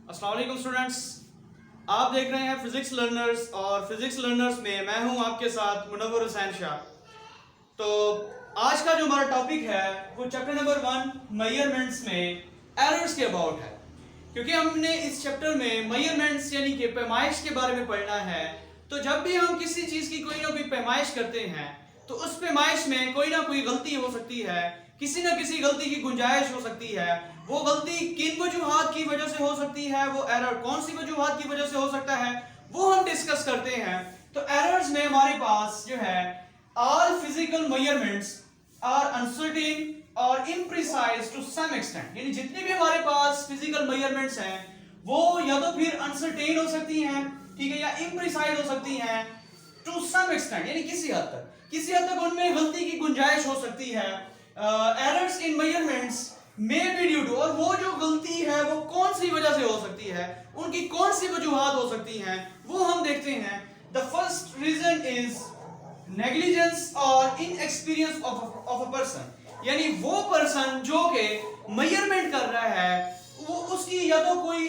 अस्सलाम वालेकुम स्टूडेंट्स, आप देख रहे हैं फिजिक्स लर्नर्स और फिजिक्स लर्नर्स में मैं हूं आपके साथ मुनव्वर हुसैन शाह। तो आज का जो हमारा टॉपिक है वो चैप्टर नंबर 1 मेजरमेंट्स में एरर्स के अबाउट है। क्योंकि हमने इस चैप्टर में मेजरमेंट्स यानी कि पैमाइश के बारे में पढ़ना है, तो जब भी हम किसी चीज की कोई ना कोई पैमाइश करते हैं तो उस पैमाइश में कोई ना कोई गलती हो सकती है, किसी ना किसी गलती की गुंजाइश हो सकती है। वो गलती किन वजूहात की वजह से हो सकती है, वो एरर कौन सी वजूहात की वजह से हो सकता है, वो हम डिस्कस करते हैं। तो एरर्स में हमारे पास जो है all physical measurements are uncertain और इम्प्रिसाइज टू सम एक्सटेंट, यानी जितने भी हमारे पास फिजिकल मेजरमेंट्स हैं वो या तो फिर अनसर्टेन हो सकती हैं, ठीक है, या इम्प्रिसाइज हो सकती हैं टू सम एक्सटेंट, यानी किसी हद तक उनमें गलती की गुंजाइश हो सकती है। Errors in measurements may be due to, और वो जो गलती है वो कौन सी वजह से हो सकती है, उनकी कौन सी वजूहात हो सकती हैं, वो हम देखते हैं। The first reason is negligence और इनएक्सपीरियंस ऑफ अ पर्सन, यानी वो पर्सन जो के मेजरमेंट कर रहा है वो उसकी या तो कोई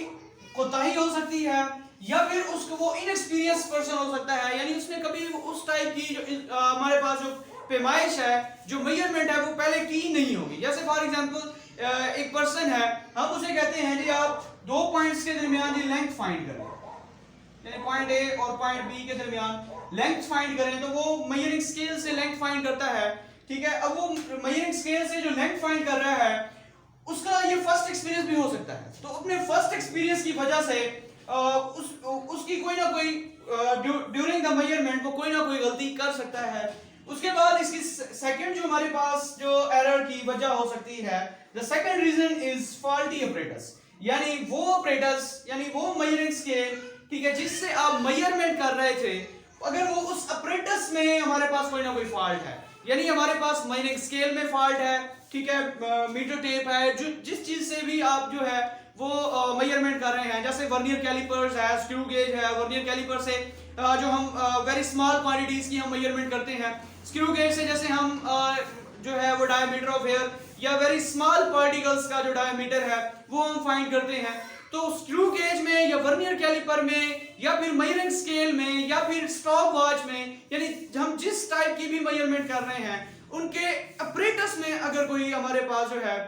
कोताही हो सकती है या फिर उसको वो इनएक्सपीरियंस पर्सन हो सकता है, यानी उसने कभी उस टाइप की जो हमारे पास जो पैमाइश है, जो मेजरमेंट है, वो पहले की नहीं होगी। जैसे फॉर एग्जांपल एक पर्सन है, हम उसे कहते हैं जी आप दो पॉइंट्स के दरमियान जी लेंथ फाइंड करें, यानी पॉइंट ए और पॉइंट बी के दरमियान लेंथ फाइंड करें, तो वो मेजरिंग स्केल से लेंथ फाइंड करता है, ठीक है। अब वो मेजरिंग स्केल से जो लेंथ फाइंड कर रहा है उसका ये फर्स्ट एक्सपीरियंस भी हो सकता है, तो अपने फर्स्ट एक्सपीरियंस की वजह से उसकी कोई ना कोई ड्यूरिंग द मेजरमेंट वो कोई ना कोई गलती कर सकता है। उसके बाद इसकी सेकंड जो हमारे पास जो एरर की वजह हो सकती है, the second reason is faulty operators, यानी वो ऑपरेटर्स यानी वो मेजरिंग स्केल, ठीक है, जिससे आप मेजरमेंट कर रहे थे, अगर वो उस ऑपरेटर्स में हमारे पास कोई ना कोई फॉल्ट है, यानी हमारे पास मेजरिंग स्केल में फॉल्ट है, ठीक है, मीटर टेप है, जो जिस चीज से भी आप जो है वो मेजरमेंट कर रहे हैं, जैसे वर्नियर कैलिपर्स है, स्क्रू गेज है, वर्नियर कैलिपर से जो हम वेरी स्मॉल क्वांटिटीज की हम मेजरमेंट करते हैं, स्क्रू गेज से जैसे हम जो है वो डायमीटर ऑफ एयर या वेरी स्मॉल पार्टिकल्स का जो डायमीटर है वो हम फाइंड करते हैं। तो स्क्रू गेज में या वर्नियर कैलिपर में या फिर मेजरिंग स्केल में या फिर स्टॉप वॉच में, यानी हम जिस टाइप की भी मेजरमेंट कर रहे हैं उनके ऑपरेटर्स में अगर कोई हमारे पास जो है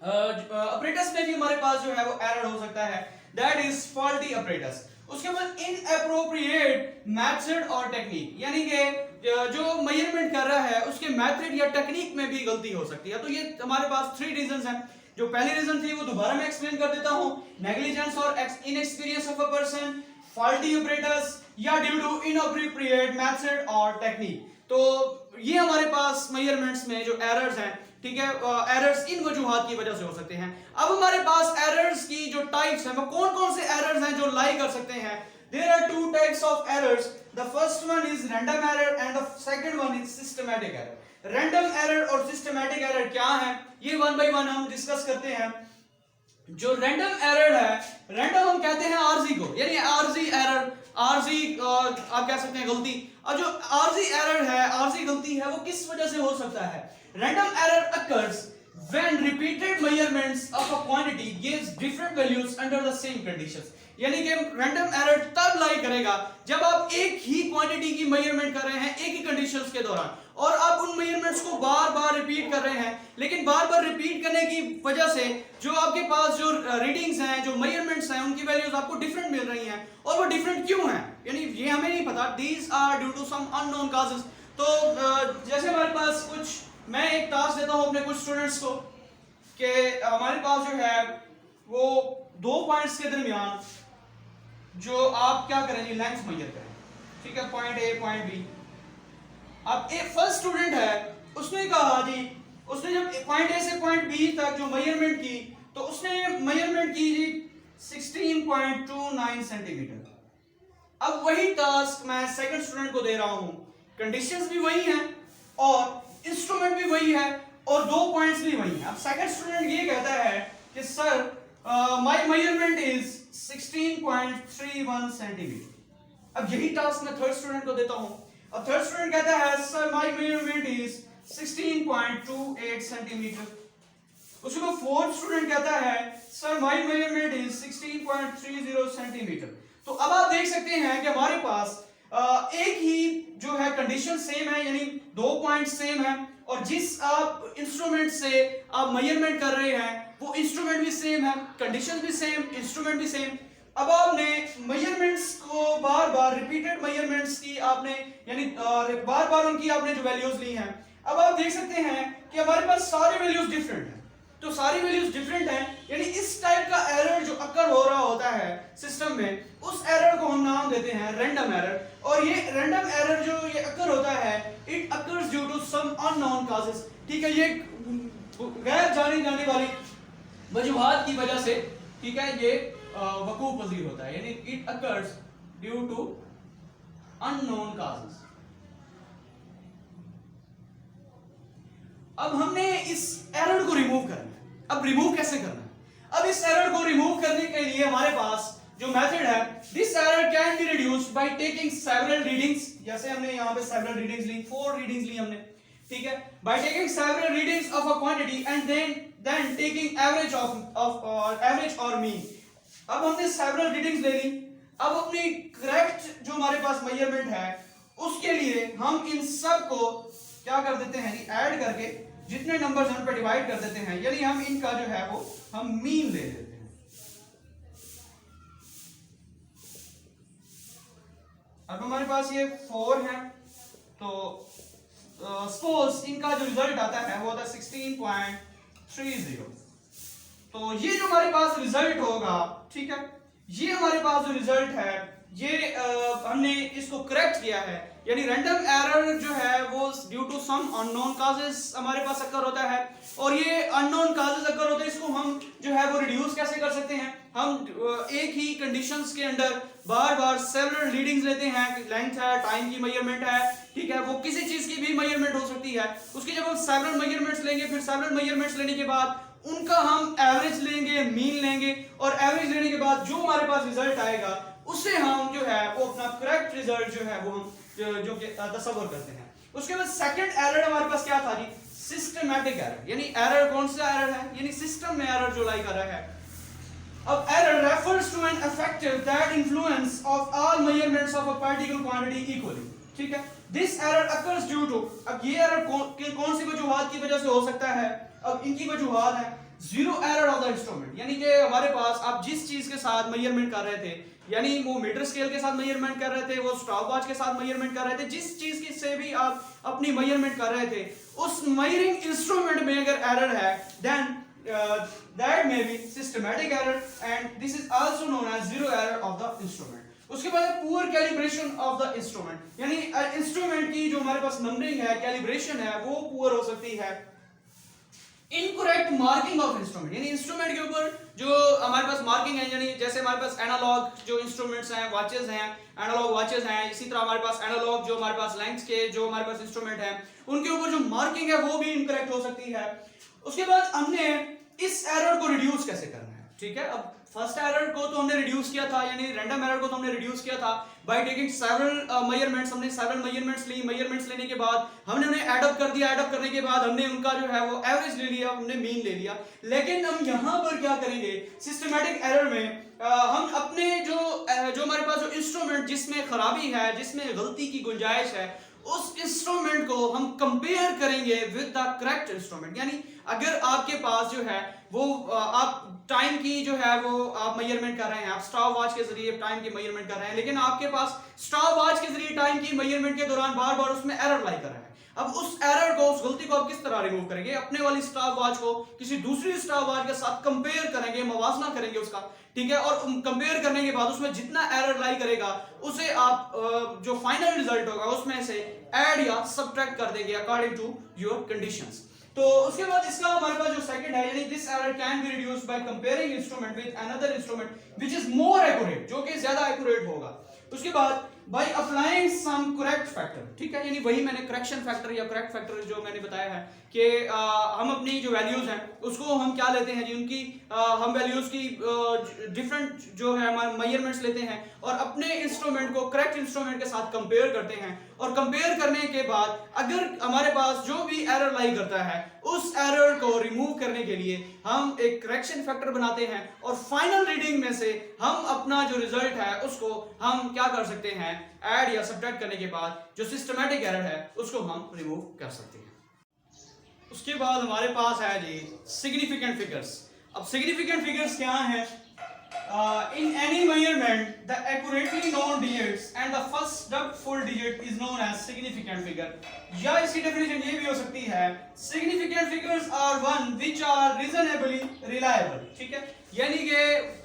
ऑपरेटर्स में भी हमारे पास जो है वो एरर हो सकता है, दैट इज फॉल्टी ऑपरेटर्स। उसके बाद इनएप्रोप्रिएट मेथड और टेक्निक, यानी कि जो मेजरमेंट कर रहा है उसके मेथड या टेक्निक में भी गलती हो सकती है। तो ये हमारे पास थ्री रीजंस हैं। जो पहली रीजन थी वो दोबारा मैं एक्सप्लेन कर देता हूं, नेग्लिजेंस और inexperience of a person, faulty operators या ड्यू टू इनएप्रोप्रिएट मेथड और टेक्निक। तो ये हमारे पास मेजरमेंट्स में जो एरर्स हैं, ठीक है, एरर्स इन वजूहात की वजह से हो सकते हैं। अब हमारे पास एरर्स की जो टाइप्स हैं वो कौन कौन से एरर्स हैं जो लाई कर सकते हैं। There are two types of errors, the first one is random error and the second one is systematic error. Random error और सिस्टमैटिक एरर क्या है, ये वन बाय वन हम डिस्कस करते हैं। जो रैंडम एरर है, रैंडम हम कहते हैं आरजी को, यानी आरजी एरर, आरजी आप कह सकते हैं गलती। और जो आरजी एरर है, आरजी गलती है, वो किस वजह से हो सकता है। Random error occurs when repeated measurements of a quantity gives different values under the same conditions, यानी कि रैंडम एरर तब लाई करेगा जब आप एक ही क्वांटिटी की मेजरमेंट कर रहे हैं एक ही कंडीशंस के दौरान, और आप उन मेजरमेंट्स को बार बार रिपीट कर रहे हैं, लेकिन बार बार रिपीट करने की वजह से जो आपके पास जो रीडिंग्स हैं, जो मेजरमेंट्स हैं, उनकी वैल्यूज आपको डिफरेंट मिल रही हैं। और वो डिफरेंट क्यों हैं, यानी ये हमें नहीं पता, these are due to some unknown causes. तो जैसे हमारे पास कुछ, मैं एक टास्क देता हूं अपने कुछ स्टूडेंट्स को कि हमारे पास जो है वो दो पॉइंट्स के दरमियान जो आप क्या करें, लेंथ मेजर करें, ठीक है, पॉइंट ए पॉइंट बी। अब एक फर्स्ट स्टूडेंट है, उसने कहा जी, उसने जब पॉइंट ए से पॉइंट बी तक जो मेजरमेंट की तो उसने मेजरमेंट की जी 16.29 सेंटीमीटर। अब वही टास्क मैं सेकंड स्टूडेंट को दे रहा हूं, कंडीशंस भी वही हैं और इंस्ट्रूमेंट भी वही है और दो पॉइंट्स भी वही हैं। अब सेकंड स्टूडेंट ये कहता है कि sir my measurement is 16.31 centimetre. अब यही टास्क मैं थर्ड स्टूडेंट को देता हूं। अब थर्ड स्टूडेंट कहता है sir my measurement is 16.28 centimetre. उसके बाद फोर्थ स्टूडेंट कहता है sir my measurement is 16.30 centimetre. तो अब आप देख सकते हैं कि हमारे पास एक ही जो है कंडीशन सेम है, यानी 2 पॉइंट सेम है, और जिस आप इंस्ट्रूमेंट से आप मेजरमेंट कर रहे हैं वो इंस्ट्रूमेंट भी सेम है, कंडीशन भी सेम, इंस्ट्रूमेंट भी सेम। अब आपने मेजरमेंट्स को बार बार रिपीटेड मेजरमेंट्स की आपने यानी बार बार उनकी आपने जो वैल्यूज ली हैं, अब आप देख सकते हैं कि हमारे पास सारी वैल्यूज डिफरेंट हैं। तो सारी वैल्यूज डिफरेंट हैं, यानी इस टाइप का एरर जो अकर हो रहा होता है सिस्टम में, उस एरर को हम नाम देते हैं रैंडम एरर। और ये रैंडम एरर जो ये अकर होता है, it occurs due to some unknown causes. ठीक है, ये गैर जानी जाने वाली वजूहात की वजह से, ठीक है, ये वकूअ पजीर होता है, यानी it occurs due to unknown causes. अब हमने इस एरर को रिमूव करना है। अब रिमूव कैसे करना है? अब इस एरर को रिमूव करने के लिए हमारे पास जो मेथड है, this error can be reduced by taking several readings. जैसे हमने यहाँ पे सेवरल रीडिंग्स ली, 4 रीडिंग्स ली हमने, ठीक है, by taking several readings of a quantity and then taking average of average और मीन। अब हमने सेवरल रीडिंग्स ले ली। अब अपनी करेक्ट जो हमारे पास मेजरमेंट है उसके लिए हम इन सब को क्या कर देते हैं, ऐड करके जितने नंबर्स हम पे डिवाइड कर देते हैं, यानी हम इनका जो है वो हम मीन ले लेते हैं। अब हमारे पास ये 4 है, तो सपोज इनका जो रिजल्ट आता है वो होता है 16.30। तो ये जो हमारे पास रिजल्ट होगा, ठीक है, ये हमारे पास जो रिजल्ट है ये हमने इसको करेक्ट किया है, यानी रैंडम एरर जो है वो due to some unknown causes हमारे पास अकर होता है। और ये अननोन कॉजेस अकर होते हैं, इसको हम जो है वो रिड्यूस कैसे कर सकते हैं? हम एक ही कंडीशंस के अंदर बार बार सेवरल रीडिंग्स लेते हैं, लेंथ है, टाइम की मेजरमेंट है, ठीक है, वो किसी चीज की भी मेजरमेंट हो सकती है। उसकी जब हम सेवरल मेजरमेंट्स लेंगे, फिर सेवरल मेजरमेंट्स लेने के बाद उनका हम एवरेज लेंगे, मीन लेंगे, और एवरेज लेने के बाद जो हमारे पास रिजल्ट आएगा उससे हम जो है वो अपना करेक्ट रिजल्ट जो है वो हम जो कि तस्वर करते हैं। उसके बाद सेकंड एरर हमारे पास क्या था जी? Systematic error. यानी एरर कौन सा एरर है? यानी सिस्टम में एरर जो लाई कर रहा है। अब error refers to an effective that influence of all measurements of a particular quantity equally. ठीक है, this error occurs due to, अब ये एरर कौन सी वजूहात की वजह से हो सकता है? अब इनकी वजूहात है zero error of the instrument, यानी कि हमारे पास आप जिस चीज के साथ मेजरमेंट कर रहे थे, यानी वो मीटर स्केल के साथ मेजरमेंट कर रहे थे, वो स्टॉपवॉच के साथ मेजरमेंट कर रहे थे, जिस चीज की से भी आप अपनी मेजरमेंट कर रहे थे, उस मेजरिंग इंस्ट्रूमेंट में अगर एरर है, then that may be systematic error and this is also known as zero error of the instrument। उसके बाद poor calibration of the instrument, यानी इंस्ट्रूमेंट की जो हमारे पास नंबरिंग है, कैलिब्रेशन है, वो पुअर हो सकती है। इनकरेक्ट मार्किंग ऑफ इंस्ट्रूमेंट, यानी इंस्ट्रूमेंट के ऊपर जो हमारे पास मार्किंग है, यानी जैसे हमारे पास एनालॉग जो इंस्ट्रूमेंट्स हैं, वॉचेस हैं, एनालॉग वॉचेस हैं, इसी तरह हमारे पास एनालॉग जो हमारे पास लेंथ के जो हमारे पास इंस्ट्रूमेंट हैं, उनके ऊपर जो मार्किंग है वो भी इनकरेक्ट हो सकती है। उसके बाद हमने इस एरर को रिड्यूस कैसे करना है, ठीक है। अब फर्स्ट एरर को तो हमने रिड्यूस किया था, यानी रैंडम एरर को तो हमने रिड्यूस किया था बाय टेकिंग सेवरल मेजरमेंट्स। हमने सेवरल मेजरमेंट्स ली, मेजरमेंट्स लेने के बाद हमने उन्हें ऐड अप कर दिया, ऐड अप करने के बाद हमने उनका जो है वो एवरेज ले लिया, हमने मीन ले लिया। लेकिन हम यहाँ पर क्या करेंगे, सिस्टमैटिक एरर में हम अपने जो हमारे पास जो इंस्ट्रूमेंट जिसमें खराबी है, जिसमें गलती की गुंजाइश है, उस इंस्ट्रूमेंट को हम कंपेयर करेंगे विद द करेक्ट इंस्ट्रूमेंट। यानी अगर आपके पास जो है वो आप टाइम की जो है वो आप मेजरमेंट कर रहे हैं, आप स्टॉप वॉच के जरिए टाइम की मेजरमेंट कर रहे हैं, लेकिन आपके पास स्टॉप वॉच के जरिए टाइम की मेजरमेंट के दौरान बार बार उसमें एरर लाई कर रहा है। अब उस एरर को, उस गलती को आप किस तरह रिमूव करेंगे? अपने वाली स्टॉप वॉच को किसी दूसरी स्टॉप वॉच के साथ कंपेयर करेंगे, मवाजना करेंगे उसका, ठीक है, और कंपेयर करने के बाद उसमें जितना एरर लाई करेगा उसे आप जो फाइनल रिजल्ट होगा उसमें से ऐड या सब्ट्रैक्ट कर देंगे अकॉर्डिंग टू योर कंडीशंस। तो उसके बाद इसका हमारे पास जो सेकंड है, यानी this error can be reduced by comparing instrument with another instrument which is more accurate, जो कि ज्यादा एक्यूरेट होगा। उसके बाद by applying some correct factor, ठीक है, यानी वही मैंने करेक्शन फैक्टर या करेक्ट फैक्टर जो मैंने बताया है कि हम अपनी जो वैल्यूज हैं उसको हम क्या लेते हैं जी, उनकी हम वैल्यूज की डिफरेंट जो है हमारे मेजरमेंट्स लेते हैं और अपने इंस्ट्रूमेंट को करेक्ट इंस्ट्रूमेंट के साथ कंपेयर करते हैं, और कंपेयर करने के बाद अगर हमारे पास जो भी एरर लाई करता है उस एरर को रिमूव करने के लिए हम एक करेक्शन फैक्टर बनाते हैं, और फाइनल रीडिंग में से हम अपना जो रिजल्ट है उसको हम क्या कर सकते हैं, ऐड या सब्ट्रैक्ट करने के बाद जो सिस्टमैटिक एरर है उसको हम रिमूव कर सकते हैं। उसके बाद हमारे पास है जी सिग्निफिकेंट फिगर्स। अब सिग्निफिकेंट फिगर्स क्या हैं? In any measurement, the accurately known digits and the first stub full digit is known as significant figure. या इसकी डेफिनेशन ये भी हो सकती है, significant figures are one which are reasonably reliable, ठीक है, यानी कि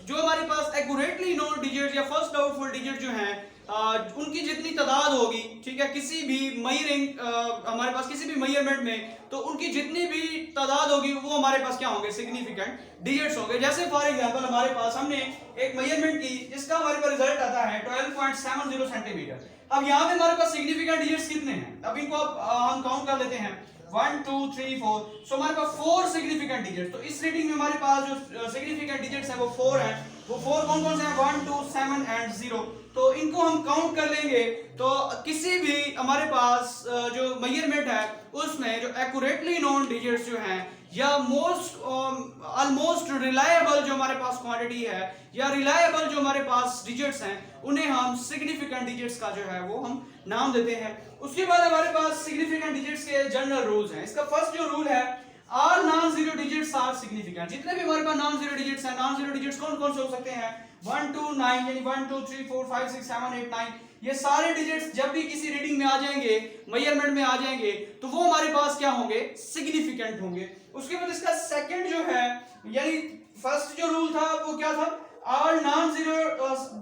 जो हमारे पास accurately known digits या first stub full digit जो हैं उनकी जितनी तादाद होगी, ठीक है, किसी भी मेजरिंग हमारे पास किसी भी मेजरमेंट में, तो उनकी जितनी भी तादाद होगी वो हमारे पास क्या होंगे, सिग्निफिकेंट डिजिट्स होंगे। जैसे फॉर एग्जांपल हमारे पास हमने एक मेजरमेंट की जिसका हमारे पास रिजल्ट आता है 12.70 सेंटीमीटर। अब यहाँ पे हमारे पास सिग्निफिकेंट डिजिट्स कितने हैं, अब इनको हम काउंट कर लेते हैं 1 2 3 4। सो हमारे पास 4 सिग्निफिकेंट डिजिट्स, तो इस रीडिंग में हमारे पास जो सिग्निफिकेंट डिजिट्स है वो 4 हैं। वो 4 कौन कौन से हैं, 1 2 7 एंड 0। तो इनको हम काउंट कर लेंगे तो किसी भी हमारे पास जो मेजरमेंट है उसमें जो एक्यूरेटली नोन डिजिट्स जो हैं या मोस्ट ऑलमोस्ट रिलायबल जो हमारे पास क्वांटिटी है या रिलायबल जो हमारे पास डिजिट्स हैं उन्हें हम सिग्निफिकेंट डिजिट्स का जो है वो हम नाम देते हैं। उसके बाद हमारे पास सिग्निफिकेंट डिजिट्स के जनरल रूल्स हैं। इसका फर्स्ट जो रूल है, all non zero digits are significant. जितने भी हमारे पास नॉन जीरो डिजिट्स हैं, नॉन जीरो डिजिट्स कौन कौन से हो सकते हैं, 1 2 9 यानी 1 2 3 4 5 6 7 8 9, ये सारे डिजिट्स जब भी किसी रीडिंग में आ जाएंगे, मेजरमेंट में आ जाएंगे, तो वो हमारे पास क्या होंगे, सिग्निफिकेंट होंगे। उसके बाद इसका सेकंड जो है, यानी फर्स्ट जो रूल था वो क्या था, all non zero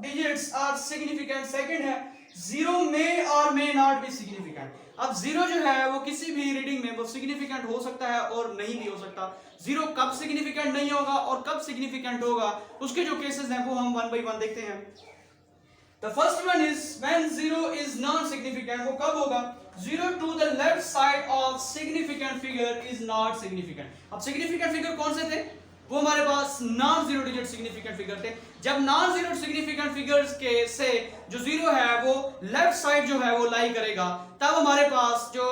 digits are significant. Second है, जीरो में और मे नॉट बी सिग्निफिकेंट। अब जीरो जो है वो किसी भी रीडिंग में वो सिग्निफिकेंट हो सकता है और नहीं भी हो सकता। जीरो कब सिग्निफिकेंट नहीं होगा और कब सिग्निफिकेंट होगा, उसके जो केसेस हैं वो हम 1 बाय 1 देखते हैं। The first one is when zero is non-significant। वो कब होगा, zero to the left side of significant figure is not significant। अब significant figure कौन से थे, वो हमारे पास non zero digit significant figure थे। जब नॉन जीरो सिग्निफिकेंट फिगर्स के से जो जीरो है वो लेफ्ट साइड जो है वो लाई करेगा, तब हमारे पास जो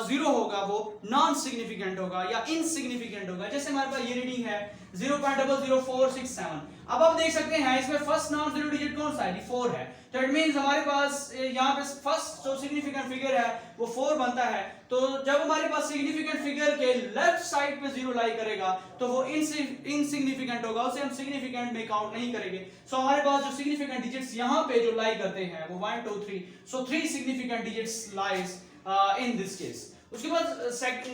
जीरो होगा वो नॉन सिग्निफिकेंट होगा या इनसिग्निफिकेंट होगा। जैसे हमारे पास ये रीडिंग है 0.00467। अब आप देख सकते हैं इसमें फर्स्ट नॉन जीरो डिजिट कौन सा है, 4 है। तो इट मींस हमारे पास यहाँ पे फर्स्ट जो सिग्निफिकेंट फिगर है वो 4 बनता है। तो जब हमारे पास सिग्निफिकेंट फिगर के लेफ्ट साइड पे जीरो लाई करेगा तो वो इनसिग्निफिकेंट होगा, उसे हम सिग्निफिकेंट में काउंट नहीं करेंगे। सो हमारे पास जो सिग्निफिकेंट डिजिट्स यहाँ पे जो लाई करते हैं वो 1 2 3, सो 3 significant digits lies in this case. उसके बाद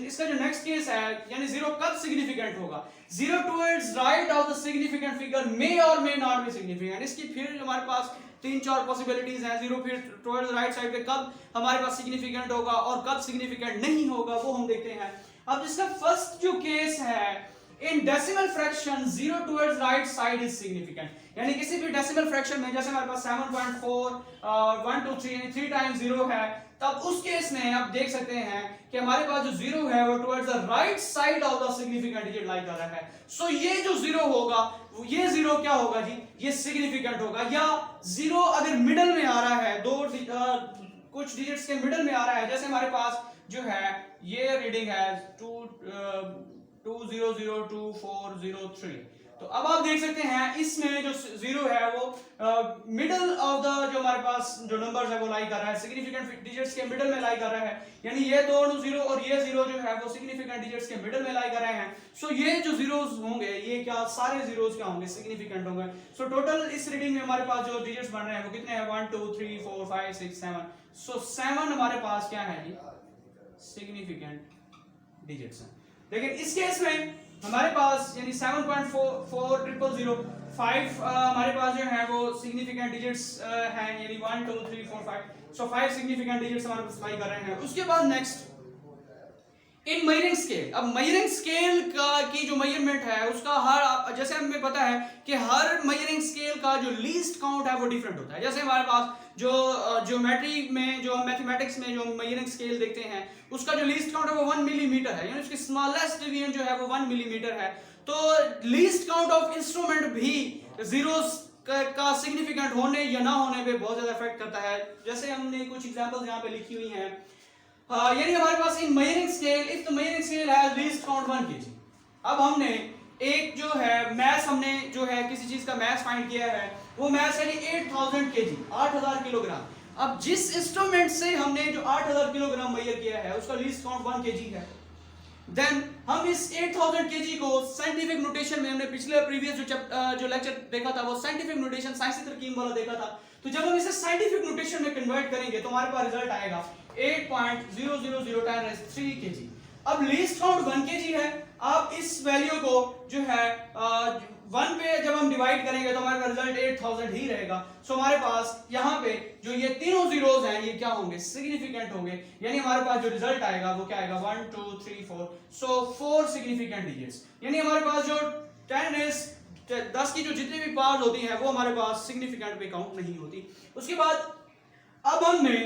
इसका जो नेक्स्ट केस है, यानी जीरो कब सिग्निफिकेंट होगा, zero towards right of the significant figure may और मे नॉट बी सिग्निफिकेंट। इसकी फिर हमारे पास 3-4 पॉसिबिलिटीज हैं। जीरो फिर टुवर्ड्स राइट साइड पे कब हमारे पास सिग्निफिकेंट होगा और कब सिग्निफिकेंट नहीं होगा वो हम देखते हैं। अब जिसका फर्स्ट जो केस है, in decimal fraction zero towards right side is significant. यानी किसी भी डेसिमल फ्रैक्शन में, जैसे हमारे पास 7.4 1 2 3 यानी 3 टाइम्स जीरो है, तब उस केस में आप देख सकते हैं कि हमारे पास जो जीरो है वो towards the right side of the significant digit lie कर रहा है। सो ये जो जीरो होगा, ये जीरो क्या होगा जी, ये सिग्निफिकेंट होगा। या जीरो अगर मिडल में आ रहा है, कुछ डिजिट्स के मिडल में आ रहा है, जैसे हमारे पास जो है ये रीडिंग है 2002403। तो अब आप देख सकते हैं इसमें जो जीरो है वो मिडल ऑफ द जो हमारे पास जो नंबर्स है वो लाई कर रहा है, सिग्निफिकेंट डिजिट्स के मिडल में लाई कर रहा है। यानी ये दोनों जीरो और ये जीरो जो है वो सिग्निफिकेंट डिजिट्स के मिडल में लाई कर रहे हैं। सो ये जो जीरोस होंगे, ये क्या सारे जीरोस क्या होंगे, सिग्निफिकेंट होंगे। सो टोटल इस रीडिंग में हमारे पास जो डिजिट्स बन रहे हैं वो कितने हैं, 1 2 3 4 5 6 7। सो 7 हमारे पास क्या है जी, सिग्निफिकेंट डिजिट्स हैं। लेकिन इस केस में हमारे पास यानी 7.40005 हमारे पास जो है वो सिग्निफिकेंट डिजिट्स हैं, यानी 1 2 3 4 5। सो 5 सिग्निफिकेंट डिजिट्स हमारे पास लाई कर रहे हैं। उसके बाद नेक्स्ट इन मेजरिंग स्केल, अब मेजरिंग स्केल का की जो मेजरमेंट है उसका हर, जैसे हमें पता है कि हर मेजरिंग स्केल का जो लीस्ट काउंट है वो डिफरेंट होता है। जैसे हमारे पास जो ज्योमेट्री में, जो मैथमेटिक्स में जो मेजरिंग स्केल देखते हैं उसका जो लीस्ट काउंट है वो 1 मिलीमीटर है, यानी उसकी स्मॉलेस्ट डिवीजन जो है वो 1 मिलीमीटर है। तो लीस्ट काउंट ऑफ इंस्ट्रूमेंट भी जीरोस का सिग्निफिकेंट होने या ना होने पे बहुत ज्यादा इफेक्ट करता है। जैसे हमने कुछ एग्जांपल्स यहाँ पे लिखी हुई हैं। यानी हमारे पास in measuring scale, if the measuring scale has least count 1 KG. अब हमने एक जो है मैस, हमने जो है किसी चीज का मैस फाइंड किया है, वो मैस है 8000 केजी, 8000 किलोग्राम। अब जिस इंस्ट्रूमेंट से हमने जो 8000 किलोग्राम मेजर किया है उसका लीस्ट काउंट 1 केजी है, देन हम इस 8000 केजी को साइंटिफिक नोटेशन में, हमने पिछले प्रीवियस जो लेक्चर देखा था वो साइंटिफिक नोटेशन, साइंसी तरकीब वाला देखा था, तो जब हम इसे साइंटिफिक नोटेशन में कन्वर्ट करेंगे तो हमारे पास रिजल्ट आएगा 8.00010 kg। अब लीस्ट काउंट 1 kg है। आप इस वैल्यू को जो है 1 पे जब हम डिवाइड करेंगे तो हमारे पास रिजल्ट 8000 ही रहेगा। सो हमारे पास यहाँ पे जो ये तीनों जीरोस हैं ये क्या होंगे, सिग्निफिकेंट होंगे, यानी हमारे पास जो रिजल्ट आएगा वो क्या आएगा 1 2 3 4, सो 4 सिग्निफिकेंट डिजिट्स। यानी हमारे पास जो 10 की जो जितनी भी पावर्स होती हैं वो हमारे पास सिग्निफिकेंट पे काउंट नहीं होती। उसके बाद अब हमने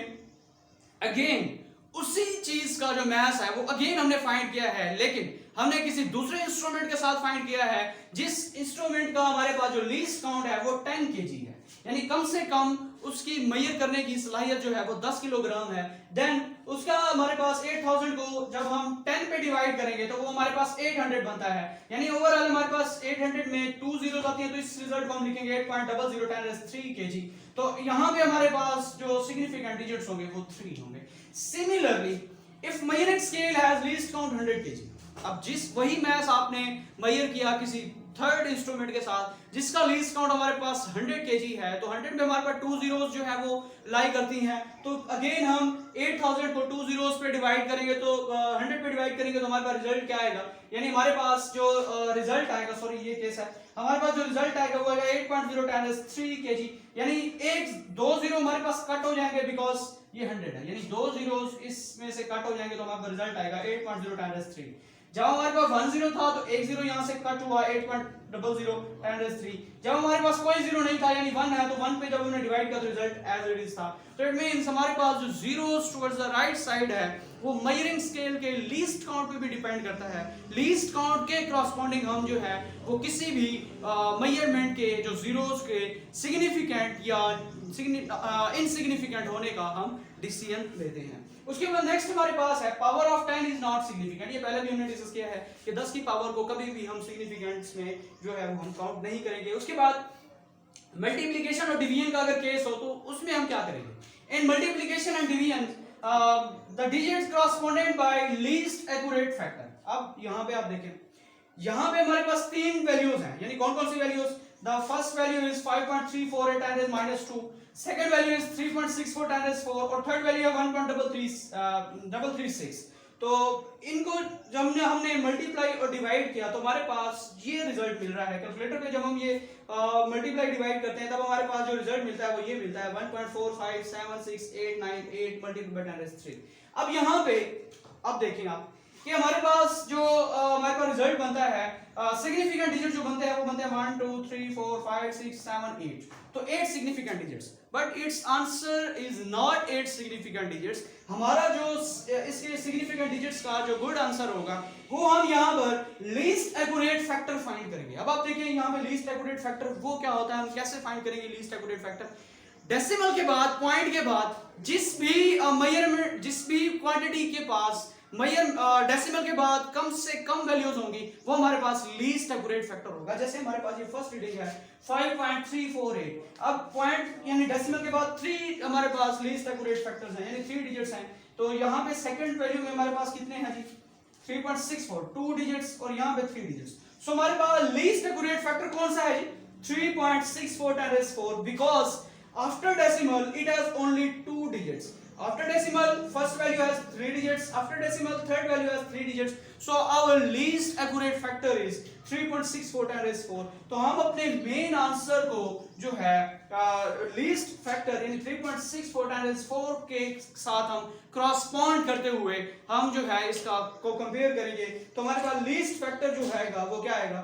अगेन उसी चीज का जो मैस है वो अगेन हमने फाइंड किया है, लेकिन हमने किसी दूसरे इंस्ट्रूमेंट के साथ फाइंड किया है जिस इंस्ट्रूमेंट का हमारे पास जो लीस्ट काउंट है वो 10 केजी है, यानी कम से कम उसकी मेजर करने की सलाहियत जो है वो 10 किलोग्राम है। देन उसका हमारे पास 8000 को जब हम 10 पे डिवाइड करेंगे तो वो हमारे पास 800 बनता है, यानी ओवरऑल हमारे पास 800 में 2 जीरोस आती है, तो इस रिजल्ट को हम लिखेंगे 8.0010 kg। तो यहाँ पे हमारे पास जो सिग्निफिकेंट डिजिट्स होंगे वो 3 होंगे। Similarly if measuring scale has least count 100 kg, अब जिस वही मैस आपने मेजर किया किसी थर्ड इंस्ट्रूमेंट के साथ जिसका लीस्ट काउंट हमारे पास 100 kg है, तो 100 में हमारे पास 2 जीरोस जो है वो लाई करती हैं, तो अगेन हम 8000 को 2 जीरोस पे डिवाइड करेंगे तो 100 पे डिवाइड करेंगे तो हमारे पास रिजल्ट क्या आएगा, यानी हमारे पास जो रिजल्ट आएगा, सॉरी ये केस है, हमारे पास जो रिजल्ट आएगा वो आएगा 8.010 kg, यानी एक 2 जीरो हमारे पास कट हो जाएंगे बिकॉज ये 100 है, यानी 2 जीरोस इसमें से कट हो जाएंगे तो हमारे पास रिजल्ट आएगा 8.010 जब हमारे पास 1 जीरो था तो एक जीरो यहां से कट हुआ 8.0010 जब हमारे पास कोई जीरो नहीं था यानी 1 है तो 1 पे जब हमने डिवाइड किया तो रिजल्ट एज इट इज था। तो इट मींस हमारे पास जो zeros towards the right side है वो मेजरिंग स्केल के लीस्ट काउंट पे भी डिपेंड करता है। लीस्ट काउंट के करस्पॉन्डिंग हम जो है वो किसी भी मेजरमेंट के जो जीरोस के सिग्निफिकेंट या इनसिग्निफिकेंट होने का हम डिसीजन लेते हैं। उसके बाद नेक्स्ट हमारे पास है power of 10 is not significant. ये पहले भी हमने डिस्कस किया है कि 10 की पावर को कभी भी हम सिग्निफिकेंट्स में जो है वो हम काउंट नहीं करेंगे। उसके बाद मल्टीप्लिकेशन और डिवीजन का अगर केस हो तो उसमें हम क्या करेंगे। In multiplication and division the digits corresponded by least accurate factor. अब यहाँ पे आप देखें, यहाँ पे हमारे पास 3 वैल्यूज हैं, यानी कौन कौन सी values, the first value is 5.34 10 -2, second value is 3.64 10 4 और थर्ड वैल्यू है 1.336। तो इनको जब हमने मल्टीप्लाई और डिवाइड किया तो हमारे पास ये रिजल्ट मिल रहा है। कैलकुलेटर पे जब हम ये मल्टीप्लाई डिवाइड करते हैं तब हमारे पास जो रिजल्ट मिलता है वो ये मिलता है 1.4576898 मल्टीप्लाई बाय 10 3। अब यहाँ पे अब देखें आप कि हमारे पास जो हमारे पास रिजल्ट बनता है सिग्निफिकेंट डिजिट जो बनते हैं वो बनते हैं 1 2 3 4 5 6 7 8, तो 8 significant digits, but it's answer is not 8 significant digits. हमारा जो इसके सिग्निफिकेंट डिजिट्स का जो गुड आंसर होगा वो हम यहाँ पर लीस्ट एक्यूरेट फैक्टर फाइंड करेंगे। अब आप देखिए यहाँ पे लीस्ट एक्यूरेट फैक्टर वो क्या होता है, हम कैसे फाइंड करेंगे लीस्ट एक्यूरेट फैक्टर। डेसिमल के बाद, पॉइंट के बाद जिस भी मेजरमेंट, जिस भी क्वांटिटी के पास डेसिमल के बाद कम से कम वैल्यूज होंगी वो हमारे पास लीस्ट एक्यूरेट फैक्टर होगा। जैसे हमारे पास ये फर्स्ट रीडिंग है 5.348, अब पॉइंट यानी डेसिमल के बाद 3 हमारे पास लीस्ट एक्यूरेट फैक्टर्स हैं, यानी 3 डिजिट्स हैं, तो यहाँ पे सेकंड वैल्यू में हमारे पास कितने हैं जी 3.64, 2 डिजिट्स और यहाँ पे 3 डिजिट्स। सो हमारे पास लीस्ट एक्यूरेट फैक्टर कौन सा है जी 3.64 10 4 because after decimal it has only 2 digits. After decimal, first value has 3 digits. After decimal, third value has 3 digits. So our least accurate factor is 3.64 10 raised 4. तो हम अपने मेन आंसर को जो है least factor यानी 3.64 10 raised 4 के साथ हम क्रॉसपॉन्ड करते हुए हम जो है इसका को कंपेयर करेंगे। तो हमारे पास लीस्ट फैक्टर जो है वो क्या आएगा,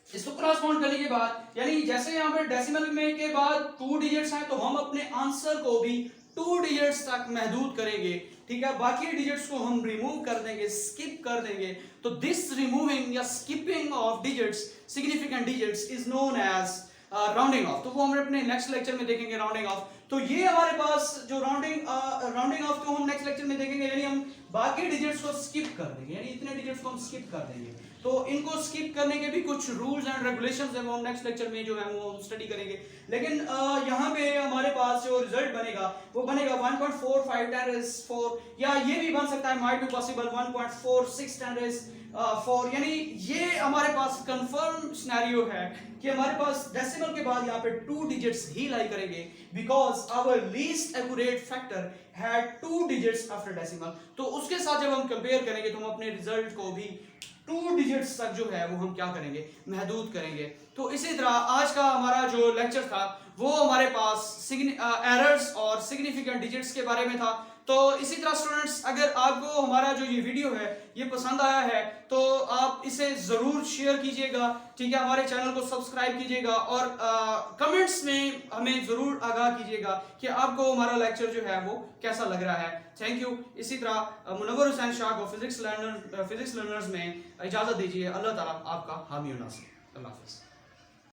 इसको क्रॉसपॉन्ड करने के बाद यानी जैसे यहाँ पर डेसिमल में के बाद 2 डिजिट्स हैं, तो हम अपने आंसर को भी 2 डिजिट्स तक महदूद करेंगे, ठीक है। बाकी डिजिट्स को हम रिमूव कर देंगे, स्किप कर देंगे। तो दिस रिमूविंग या skipping of digits, significant digits, is known as rounding off. तो वो हम अपने नेक्स्ट लेक्चर में देखेंगे, राउंडिंग ऑफ। तो ये हमारे पास जो राउंडिंग ऑफ को हम नेक्स्ट लेक्चर में देखेंगे, यानी हम बाकी डिजिट्स को स्किप कर देंगे, यानी इतने डिजिट्स को हम स्किप कर देंगे। तो इनको स्किप करने के भी कुछ रूल्स एंड रेगुलेशंस हैं, वो हम नेक्स्ट लेक्चर में जो है वो स्टडी करेंगे। लेकिन यहाँ पे हमारे पास जो रिजल्ट बनेगा वो बनेगा 1.45 10 raised 4, या ये भी बन सकता है, माइट बी पॉसिबल 1.46 10 raised 4। यानी ये हमारे पास कंफर्म सिनेरियो है कि हमारे पास डेसिमल के बाद यहाँ पे 2 डिजिट्स ही लाई करेंगे, because our least accurate factor had 2 digits after decimal. तो उसके साथ जब हम कंपेयर करेंगे तो हम अपने रिजल्ट को भी 2 डिजिट्स तक जो है वो हम क्या करेंगे, महदूद करेंगे। तो इसी तरह आज का हमारा जो लेक्चर था वो हमारे पास एरर्स और सिग्निफिकेंट डिजिट्स के बारे में था। तो इसी तरह स्टूडेंट्स, अगर आपको हमारा जो ये वीडियो है ये पसंद आया है तो आप इसे ज़रूर शेयर कीजिएगा, ठीक है। हमारे चैनल को सब्सक्राइब कीजिएगा और कमेंट्स में हमें ज़रूर आगाह कीजिएगा कि आपको हमारा लेक्चर जो है वो कैसा लग रहा है। Thank you. इसी तरह मुनव्वर हुसैन शाह को फिजिक्स लर्नर्स में इजाज़त दीजिए। अल्लाह ताला आपका हामी और नासिर। अल्लाह हाफ़िज़।